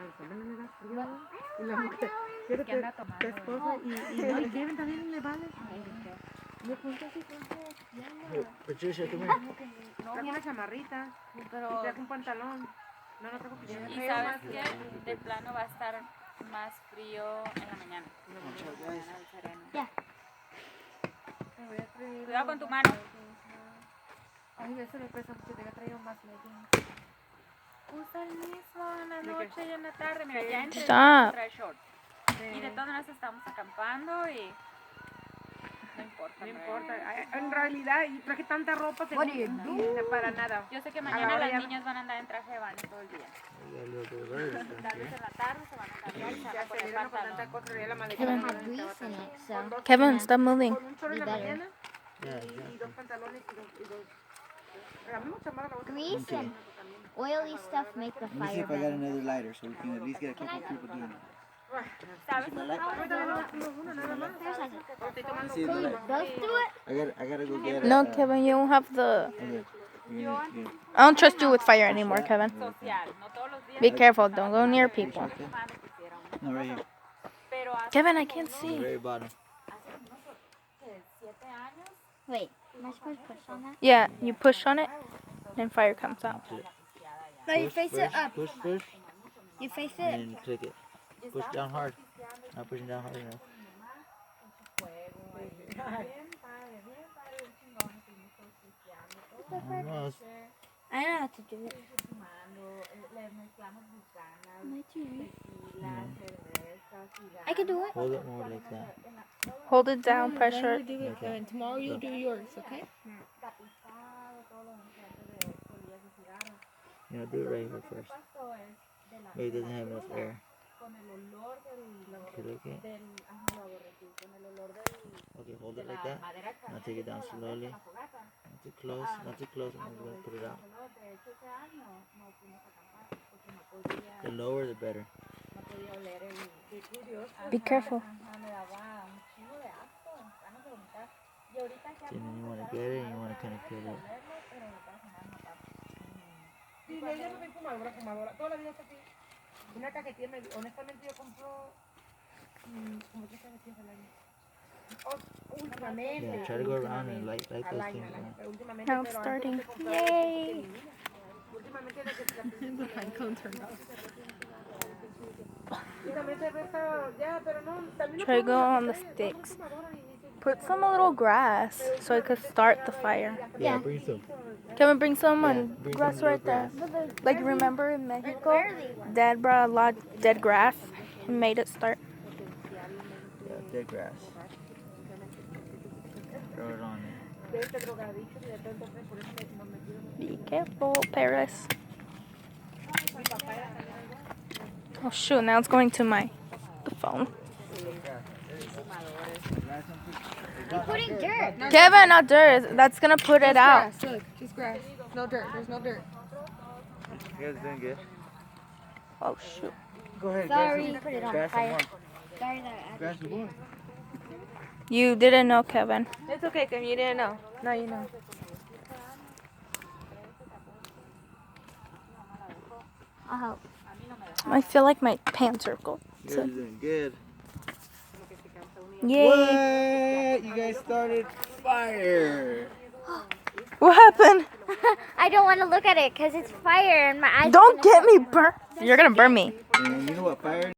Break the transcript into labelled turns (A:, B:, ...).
A: los hombres no le das frío. Y la mujer, quiero
B: Que
A: que
B: anda
A: tu
B: tomando.
A: esposa y Kevin también le vale. Me juntas y
C: Patricia, come here.
A: trajo una chamarrita y
B: Pero,
A: trajo un pantalón. No trajo pijama.
B: y sabes que de plano va a estar más frío en la mañana. Mañana el sereno.
D: Ya.
B: Cuidado con tu mano.
A: Ay, eso le pesa mucho, te había traído más leggings.
B: Usa el mismo en la noche y en la tarde. Mira, ya entre
E: Stop.
B: trae short. Y de todas maneras estamos acampando y no importa.
A: No importa. En realidad, y traje tanta ropa que no para nada.
B: Yo sé que
A: A la
B: mañana
A: hora
B: las
A: ya-
B: niñas van a andar en traje de baño todo el día.
C: I got a little bit of verde.
B: Tal vez en la tarde se van a cambiar y se van
A: Ya
B: a
A: se
B: poner
A: vieron con tanta
B: pantalón.
A: cosa, traía la maleta.
E: Kevin.
D: Have grease in it, so.
E: Kevin, stop moving.
A: Con un chorro en la
D: Be better.
A: mañana
C: Yeah,
A: y dos pantalones y dos. Pero a mí mucha más la otra.
D: Grease and oily stuff make the
C: Let me see
D: fire
C: if I got
D: better.
C: another lighter so we can at least get a couple people doing it.
B: ¿Sabes?
C: My light?
A: Ahorita le damos uno nada más.
D: There's like
A: Estoy tomando
C: See the
A: jugo.
C: light?
D: both do it.
C: I gotta go get
E: No,
C: it.
E: Kevin, you don't have the.
C: Okay. You
E: I don't trust you with fire anymore, Kevin.
B: Social. No todos los días.
E: Be careful. Don't go near people.
C: No, right here.
B: Pero hace
E: Kevin, I can't
C: The
E: see.
C: very bottom.
B: ¿qué? 7 años.
D: Wait, am I supposed to push on that?
E: Yeah, you push on it, and fire comes out.
D: No, you
C: Push
D: face it
C: first,
D: up.
C: push first,
D: You face it.
C: and then click it. Push down hard. Not pushing down hard enough. Almost.
D: I know how to do it. I can do it.
C: Hold it more like that.
E: Hold it down, pressure.
A: And tomorrow you'll do yours, okay?
C: You know, do it right here first. Maybe it doesn't have enough air. Okay, look it. Okay, hold it like that. Now take it down slowly. Not too close, not too close. I'm going to put it out. The lower, the better.
E: Be careful.
C: See, then you want to get it and you want to kind of feel it.
A: Sí, no, yo no soy fumadora. Toda la vida está así. Una cajetilla, honestamente yo compro como 3 cajetillas al año. Últimamente.
C: Yeah, try to go around and light those things around.
A: Pero últimamente,
E: Now it's
A: pero
E: starting.
A: antes de comprar
E: Yay!
A: últimamente desde que the pine cone turned off. Y también cerveza, ya, pero no, también
E: Try to go on the sticks. Put some a little grass so it could start the fire.
C: Yeah, bring some.
E: Kevin, bring some and
C: bring
E: grass
C: some
E: right there. Like remember in Mexico,
D: Barely.
E: Dad brought a lot of dead grass and made it start.
C: Yeah, dead grass. Throw it on there.
E: Be careful, Paris. Oh shoot! Now it's going to my phone.
D: You're putting dirt.
E: Kevin, not dirt. That's gonna put it out.
A: Grass, look, just grass. No dirt, there's no dirt.
C: You guys doing good?
E: Oh shoot!
C: Go ahead,
D: Sorry, put it on
C: grab some
D: fire.
C: more.
D: Sorry that I
C: Grab some more.
E: You didn't know, Kevin.
A: It's okay, Kim, you didn't know. Now you know.
D: I'll help.
E: I feel like my pants are cold.
C: You guys are doing good.
E: Yay!
C: What? You guys started fire.
E: What happened?
D: I don't want to look at it because it's fire and my eyes. are
E: Don't
D: gonna
E: get me burnt. You're gonna burn me.
C: And you know what fire